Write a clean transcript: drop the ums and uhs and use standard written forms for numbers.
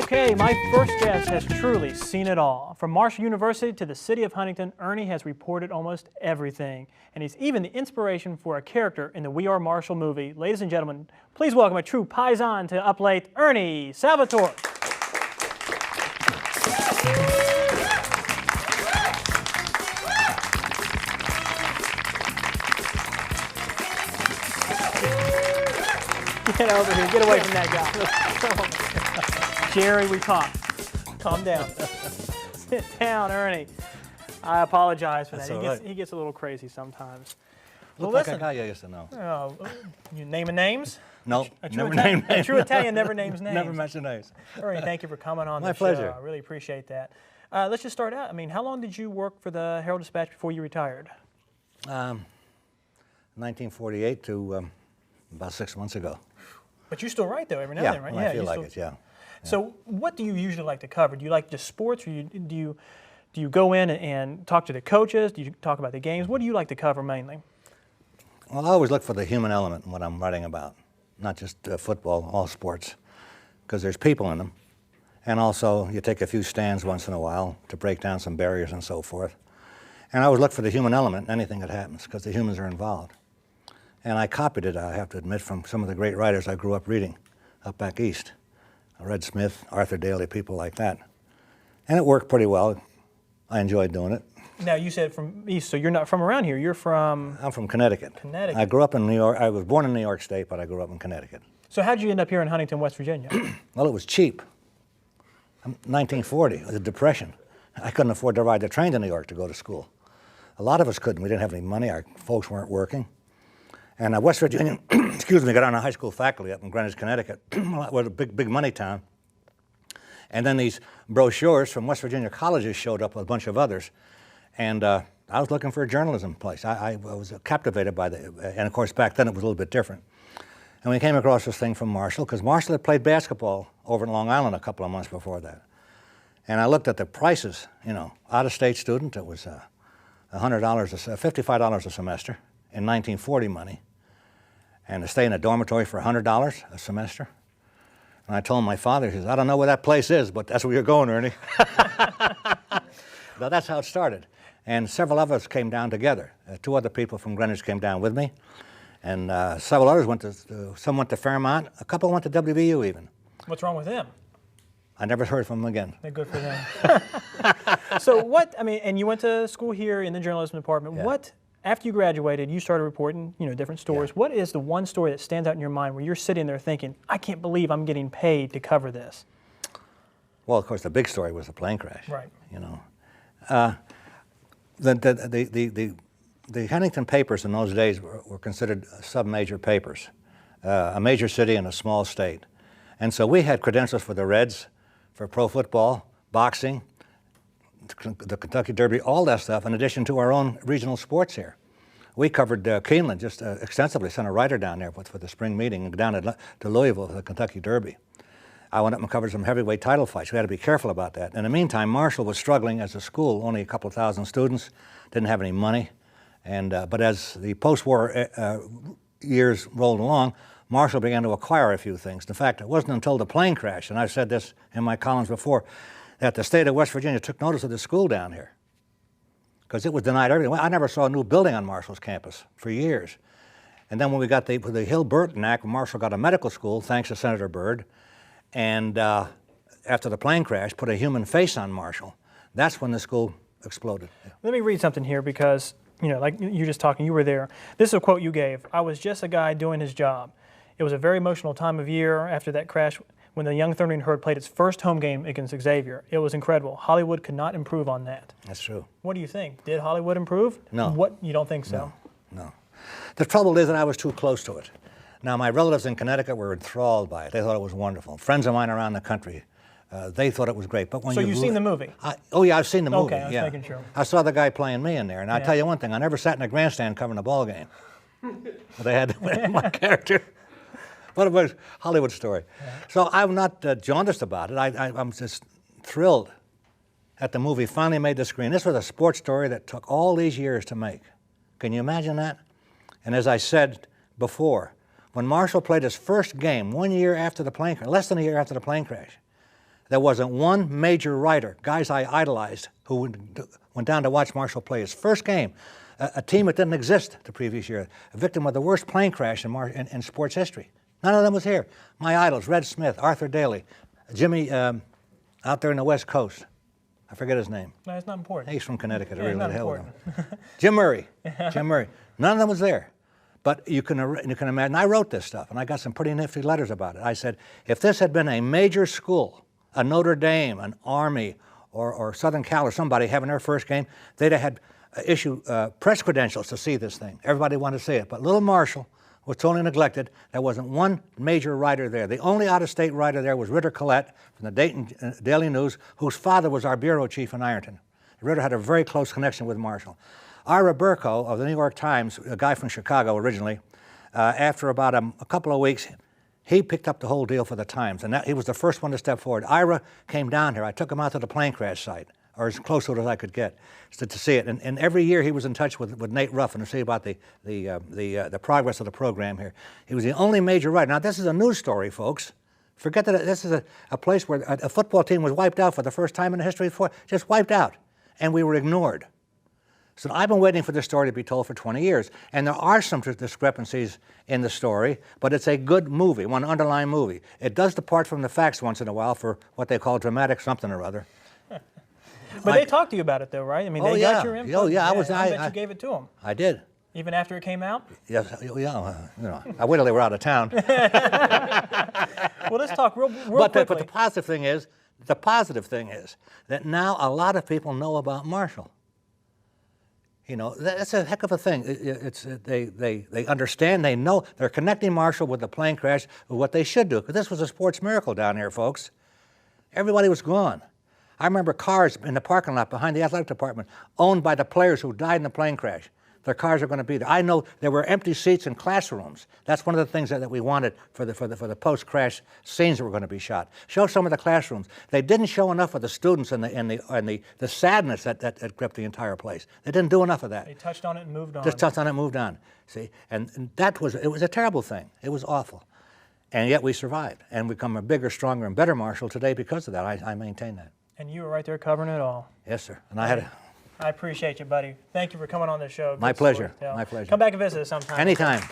Okay, my first guest has truly seen it all. From Marshall University to the city of Huntington, Ernie has reported almost everything. And he's even the inspiration for a character in the We Are Marshall movie. Ladies and gentlemen, please welcome a true paisan to Up Late, Ernie Salvatore. Get over here. Get away from that guy. Jerry, we talk. Calm down. Sit down, Ernie. I apologize for that. He gets a little crazy sometimes. Look like a guy you used to know. You naming names? No, never named names. A true Italian never names names. Never mention names. Ernie, thank you for coming on My the pleasure. show. I really appreciate that. Let's just start out. I mean, how long did you work for the Herald-Dispatch before you retired? 1948 to about 6 months ago. But you still write, though, every now and then, right? When I feel like it, yeah. So what do you usually like to cover? Do you like just sports, or do you go in and talk to the coaches? Do you talk about the games? What do you like to cover mainly? Well, I always look for the human element in what I'm writing about, not just football, all sports, because there's people in them. And also, you take a few stands once in a while to break down some barriers and so forth. And I always look for the human element in anything that happens, because the humans are involved. And I copied it, I have to admit, from some of the great writers I grew up reading up back east. Red Smith, Arthur Daly, people like that. And it worked pretty well. I enjoyed doing it. Now, you said from east, so you're not from around here. You're from... I'm from Connecticut. Connecticut. I grew up in New York. I was born in New York State, but I grew up in Connecticut. So how did you end up here in Huntington, West Virginia? Well, it was cheap. 1940, it was a depression. I couldn't afford to ride the train to New York to go to school. A lot of us couldn't. We didn't have any money. Our folks weren't working. And West Virginia, excuse me, got on a high school faculty up in Greenwich, Connecticut, was a big money town. And then these brochures from West Virginia colleges showed up with a bunch of others. And I was looking for a journalism place. I was captivated by and of course back then it was a little bit different. And we came across this thing from Marshall, because Marshall had played basketball over in Long Island a couple of months before that. And I looked at the prices, you know, out-of-state student, it was $100, $55 a semester in 1940 money. And to stay in a dormitory for $100 a semester. And I told my father, he says, I don't know where that place is, but that's where you're going, Ernie. But that's how it started. And several of us came down together. 2 other people from Greenwich came down with me. And several others went to, some went to Fairmont, a couple went to WVU even. What's wrong with them? I never heard from them again. They're good for them. So what, I mean, and you went to school here in the journalism department. Yeah. What, after you graduated, you started reporting, you know, different stories. Yeah. What is the one story that stands out in your mind where you're sitting there thinking, I can't believe I'm getting paid to cover this? Well, of course, the big story was the plane crash. Right. You know, the Huntington papers in those days were considered sub-major papers, a major city in a small state. And so we had credentials for the Reds, for pro football, boxing, the Kentucky Derby, all that stuff, in addition to our own regional sports here. We covered Keeneland just extensively, sent a writer down there for the spring meeting, down to Louisville for the Kentucky Derby. I went up and covered some heavyweight title fights. We had to be careful about that. In the meantime, Marshall was struggling as a school, only a couple of thousand students, didn't have any money. And, but as the post-war years rolled along, Marshall began to acquire a few things. In fact, it wasn't until the plane crash, and I've said this in my columns before, that the state of West Virginia took notice of the school down here, because it was denied everything. I never saw a new building on Marshall's campus for years. And then when we got the Hill-Burton Act, Marshall got a medical school, thanks to Senator Byrd, and after the plane crash, put a human face on Marshall. That's when the school exploded. Let me read something here because, you know, like you're just talking, you were there. This is a quote you gave. I was just a guy doing his job. It was a very emotional time of year after that crash when the young Thundering Herd played its first home game against Xavier. It was incredible. Hollywood could not improve on that. That's true. What do you think? Did Hollywood improve? No. What, you don't think so? No. The trouble is that I was too close to it. Now, my relatives in Connecticut were enthralled by it. They thought it was wonderful. Friends of mine around the country, they thought it was great. But when so you've seen the movie? Oh, yeah, I've seen the movie. Okay, I was making sure. I saw the guy playing me in there, and I'll tell you one thing, I never sat in a grandstand covering a ball game. They had my character. What a Hollywood story. Yeah. So I'm not jaundiced about it. I'm just thrilled that the movie finally made the screen. This was a sports story that took all these years to make. Can you imagine that? And as I said before, when Marshall played his first game 1 year after the plane crash, less than a year after the plane crash, there wasn't one major writer, guys I idolized, who went down to watch Marshall play his first game. A team that didn't exist the previous year, a victim of the worst plane crash in sports history. None of them was here. My idols, Red Smith, Arthur Daly, Jimmy out there in the West Coast. I forget his name. No, it's not important. He's from Connecticut. Yeah, I really not the hell with important. him. Jim Murray. Jim Murray. None of them was there. But you can imagine, I wrote this stuff, and I got some pretty nifty letters about it. I said, if this had been a major school, a Notre Dame, an Army, or Southern Cal or somebody having their first game, they'd have had issue press credentials to see this thing. Everybody wanted to see it. But little Marshall was totally neglected. There wasn't one major writer there. The only out-of-state writer there was Ritter Collette from the Dayton Daily News, whose father was our bureau chief in Ironton. Ritter had a very close connection with Marshall. Ira Burko of the New York Times, a guy from Chicago originally, after about a couple of weeks, he picked up the whole deal for the Times, and he was the first one to step forward. Ira came down here. I took him out to the plane crash site, or as close to it as I could get, to see it. And every year he was in touch with Nate Ruffin to see about the progress of the program here. He was the only major writer. Now, this is a news story, folks. Forget that this is a place where a football team was wiped out for the first time in the history of football, just wiped out, and we were ignored. So I've been waiting for this story to be told for 20 years, and there are some discrepancies in the story, but it's a good movie, one underlying movie. It does depart from the facts once in a while for what they call dramatic something or other. But they talked to you about it, though, right? I mean, they got your input. Oh, yeah. I bet you gave it to them. I did. Even after it came out? Yes, I waited till they were out of town. Well, let's talk real quickly. But the positive thing is that now a lot of people know about Marshall. You know, that's a heck of a thing. They understand, they know, they're connecting Marshall with the plane crash, with what they should do, because this was a sports miracle down here, folks. Everybody was gone. I remember cars in the parking lot behind the athletic department owned by the players who died in the plane crash. Their cars are going to be there. I know there were empty seats in classrooms. That's one of the things that we wanted for the post-crash scenes that were going to be shot. Show some of the classrooms. They didn't show enough of the students and the sadness that gripped the entire place. They didn't do enough of that. They touched on it and moved on. Just touched on it and moved on. See, and it was a terrible thing. It was awful. And yet we survived and become a bigger, stronger, and better Marshall today because of that. I maintain that. And you were right there covering it all. Yes, sir. And I appreciate you, buddy. Thank you for coming on the show. My pleasure. My pleasure. Come back and visit us sometime. Anytime.